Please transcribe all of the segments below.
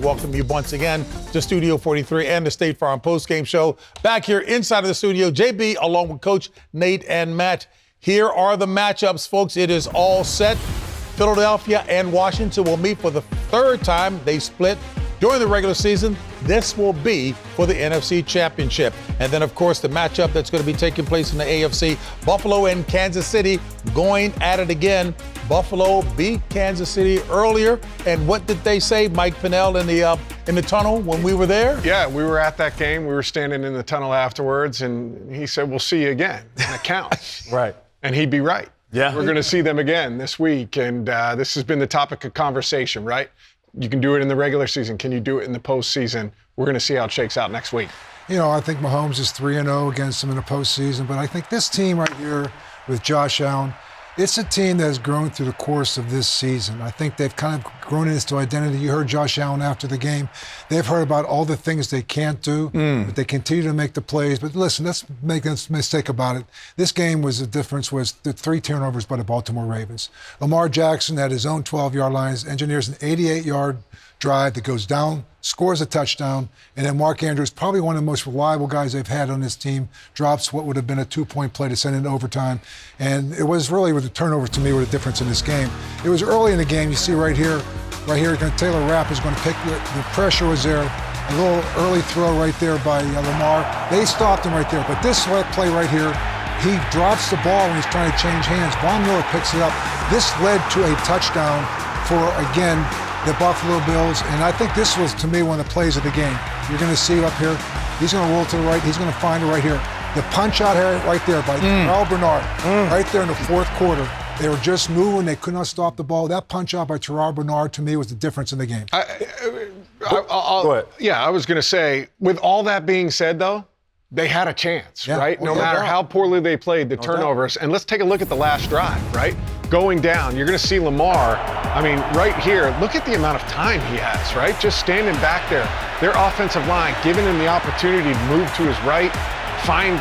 welcome you once again to Studio 43 and the State Farm postgame show. Back here inside of the studio, JB along with Coach Nate and Matt. Here are the matchups, folks. It is all set. Philadelphia and Washington will meet for the third time. They split during the regular season. This will be for the NFC Championship. And then, of course, the matchup that's going to be taking place in the AFC, Buffalo and Kansas City going at it again. Buffalo beat Kansas City earlier. And what did they say, Mike Pennell, in the tunnel when we were there? Yeah, we were at that game. We were standing in the tunnel afterwards, and he said, we'll see you again. And it counts. Right. And he'd be right. Yeah. We're going to see them again this week, and this has been the topic of conversation, right? You can do it in the regular season. Can you do it in the postseason? We're going to see how it shakes out next week. You know, I think Mahomes is 3-0 against them in the postseason, but I think this team right here with Josh Allen, it's a team that has grown through the course of this season. I think they've kind of grown into identity. You heard Josh Allen after the game. They've heard about all the things they can't do, but they continue to make the plays. But listen, let's make a mistake about it. This game was the difference was the 3 turnovers by the Baltimore Ravens. Lamar Jackson had his own 12-yard lines, engineers an 88-yard drive that goes down, scores a touchdown, and then Mark Andrews, probably one of the most reliable guys they've had on this team, drops what would have been a 2-point play to send it into overtime. And it was really with the turnovers to me were the difference in this game. It was early in the game. You see right here, Taylor Rapp is going to pick the pressure was there. A little early throw right there by Lamar. They stopped him right there. But this play right here, he drops the ball when he's trying to change hands. Von Miller picks it up. This led to a touchdown for, again, the Buffalo Bills, and I think this was, to me, one of the plays of the game. You're going to see up here, he's going to roll to the right, he's going to find it right here. The punch out here right there by Terrell Bernard, right there in the fourth quarter. They were just moving, they could not stop the ball. That punch out by Terrell Bernard, to me, was the difference in the game. Go ahead. Yeah, I was going to say, with all that being said, though, they had a chance, right? No matter how poorly they played, the turnovers. And let's take a look at the last drive, right? Going down, you're going to see Lamar, I mean, right here, look at the amount of time he has, right? Just standing back there. Their offensive line giving him the opportunity to move to his right, find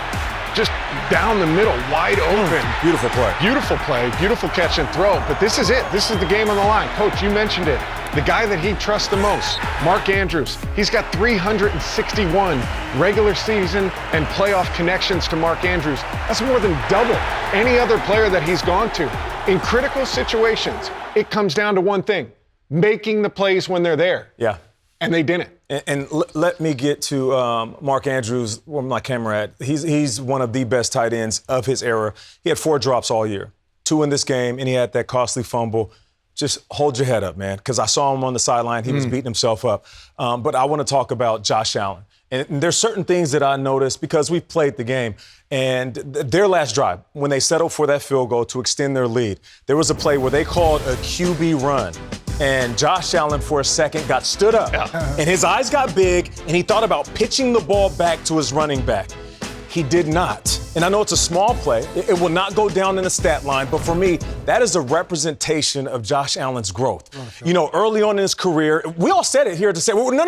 just down the middle, wide open. Beautiful play. Beautiful play, beautiful catch and throw. But this is it. This is the game on the line. Coach, you mentioned it. The guy that he trusts the most, Mark Andrews. He's got 361 regular season and playoff connections to Mark Andrews. That's more than double any other player that he's gone to. In critical situations, it comes down to one thing, making the plays when they're there. Yeah. And they didn't. And let me get to Mark Andrews, where my camera at. He's one of the best tight ends of his era. He had 4 drops all year, 2 in this game, and he had that costly fumble. Just hold your head up, man, because I saw him on the sideline. He was beating himself up. But I want to talk about Josh Allen. And there's certain things that I noticed because we've played the game. And their last drive, when they settled for that field goal to extend their lead, there was a play where they called a QB run. And Josh Allen, for a second, got stood up. And his eyes got big, and he thought about pitching the ball back to his running back. He did not. And I know it's a small play. It will not go down in the stat line. But for me, that is a representation of Josh Allen's growth. You know, early on in his career, we all said it here to say, well, no.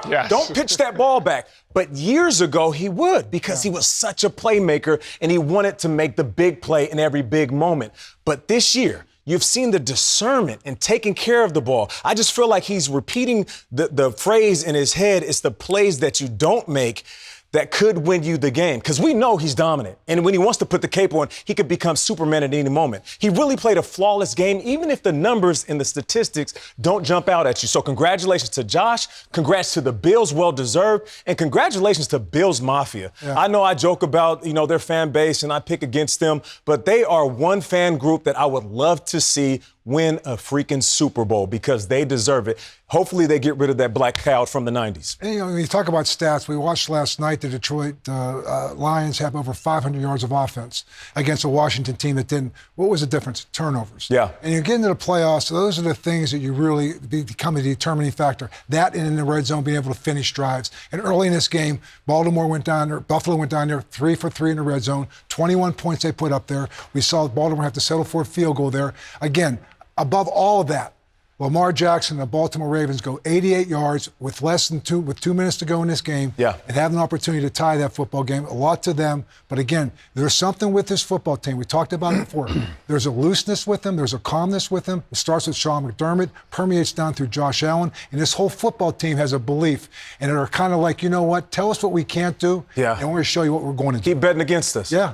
Yes. Don't pitch that ball back. But years ago, he would because he was such a playmaker and he wanted to make the big play in every big moment. But this year, you've seen the discernment and taking care of the ball. I just feel like he's repeating the phrase in his head. It's the plays that you don't make that could win you the game. Because we know he's dominant. And when he wants to put the cape on, he could become Superman at any moment. He really played a flawless game, even if the numbers and the statistics don't jump out at you. So congratulations to Josh. Congrats to the Bills, well-deserved. And congratulations to Bills Mafia. I know I joke about, their fan base and I pick against them, but they are one fan group that I would love to see win a freaking Super Bowl because they deserve it. Hopefully they get rid of that black cloud from the 90s. And, when you talk about stats, we watched last night the Detroit Lions have over 500 yards of offense against a Washington team that didn't. What was the difference? Turnovers. Yeah. And you get into the playoffs, those are the things that you really become a determining factor. That and in the red zone, being able to finish drives. And early in this game, Buffalo went down there, 3 for 3 in the red zone, 21 points they put up there. We saw Baltimore have to settle for a field goal there. Again, above all of that, Lamar Jackson and the Baltimore Ravens go 88 yards with with 2 minutes to go in this game, and have an opportunity to tie that football game. A lot to them. But again, there's something with this football team. We talked about it before. There's a looseness with them. There's a calmness with them. It starts with Sean McDermott, permeates down through Josh Allen. And this whole football team has a belief. And they're kind of like, you know what? Tell us what we can't do, and we're going to show you what we're going to do. Keep betting against us. Yeah.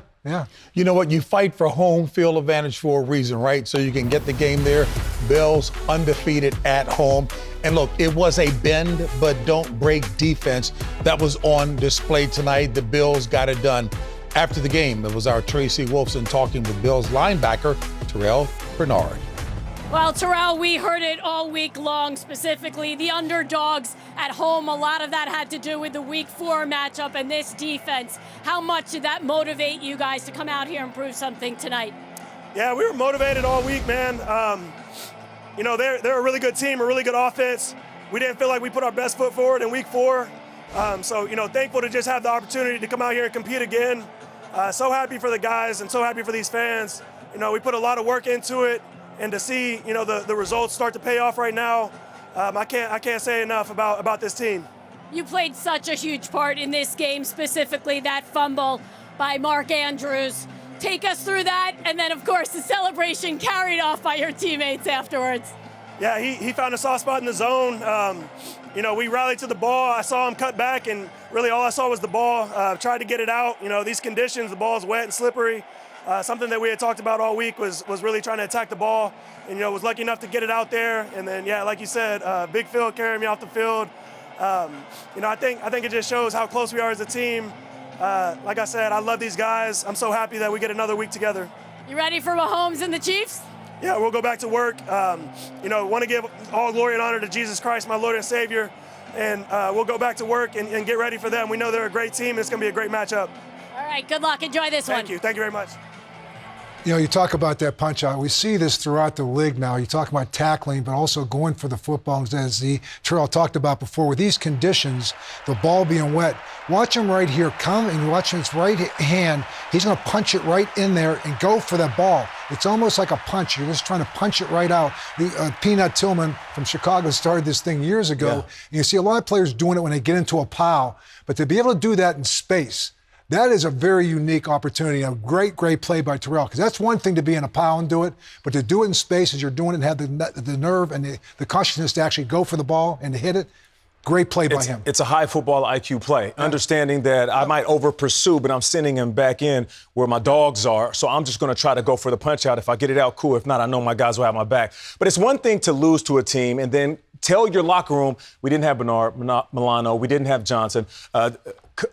You know what? You fight for home field advantage for a reason, right? So you can get the game there. Bills undefeated at home. And look, it was a bend but don't break defense that was on display tonight. The Bills got it done. After the game, it was our Tracy Wolfson talking with Bills linebacker Terrell Bernard. Well, Terrell, we heard it all week long, specifically the underdogs at home. A lot of that had to do with the Week 4 matchup and this defense. How much did that motivate you guys to come out here and prove something tonight? Yeah, we were motivated all week, man. They're a really good team, a really good offense. We didn't feel like we put our best foot forward in Week 4. Thankful to just have the opportunity to come out here and compete again. So happy for the guys and so happy for these fans. We put a lot of work into it. And to see, the results start to pay off right now, I can't say enough about this team. You played such a huge part in this game, specifically that fumble by Mark Andrews. Take us through that, and then, of course, the celebration carried off by your teammates afterwards. Yeah, he found a soft spot in the zone. We rallied to the ball. I saw him cut back, and really all I saw was the ball. Tried to get it out. These conditions, the ball's wet and slippery. Something that we had talked about all week was really trying to attack the ball, and was lucky enough to get it out there. And then, like you said, big field carrying me off the field. I think it just shows how close we are as a team. Like I said, I love these guys. I'm so happy that we get another week together. You ready for Mahomes and the Chiefs? Yeah, we'll go back to work. Want to give all glory and honor to Jesus Christ, my Lord and Savior, and we'll go back to work and get ready for them. We know they're a great team, and it's going to be a great matchup. All right, good luck. Enjoy this one. Thank you very much. You talk about that punch out. We see this throughout the league now. You talk about tackling, but also going for the football, as Terrell talked about before. With these conditions, the ball being wet, watch him right here come and watch his right hand. He's going to punch it right in there and go for that ball. It's almost like a punch. You're just trying to punch it right out. Peanut Tillman from Chicago started this thing years ago. Yeah. And you see a lot of players doing it when they get into a pile. But to be able to do that in space, that is a very unique opportunity, a great play by Terrell. Because that's one thing to be in a pile and do it, but to do it in space as you're doing it and have the nerve and the consciousness to actually go for the ball and to hit it, great play by him. It's a high football IQ play, understanding that I might over-pursue, but I'm sending him back in where my dogs are, so I'm just going to try to go for the punch out. If I get it out, cool. If not, I know my guys will have my back. But it's one thing to lose to a team and then tell your locker room, we didn't have Bernard, Milano, we didn't have Johnson.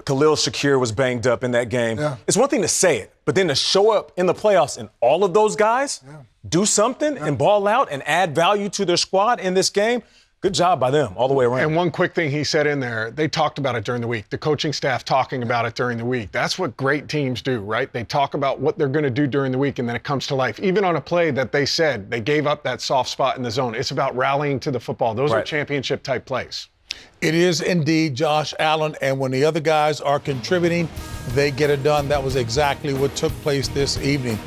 Khalil Shakir was banged up in that game. Yeah. It's one thing to say it, but then to show up in the playoffs and all of those guys do something and ball out and add value to their squad in this game, good job by them all the way around. And one quick thing he said in there, they talked about it during the week, the coaching staff talking about it during the week. That's what great teams do, right? They talk about what they're going to do during the week, and then it comes to life. Even on a play that they said they gave up that soft spot in the zone, it's about rallying to the football. Those are championship-type plays. It is indeed Josh Allen, and when the other guys are contributing, they get it done. That was exactly what took place this evening.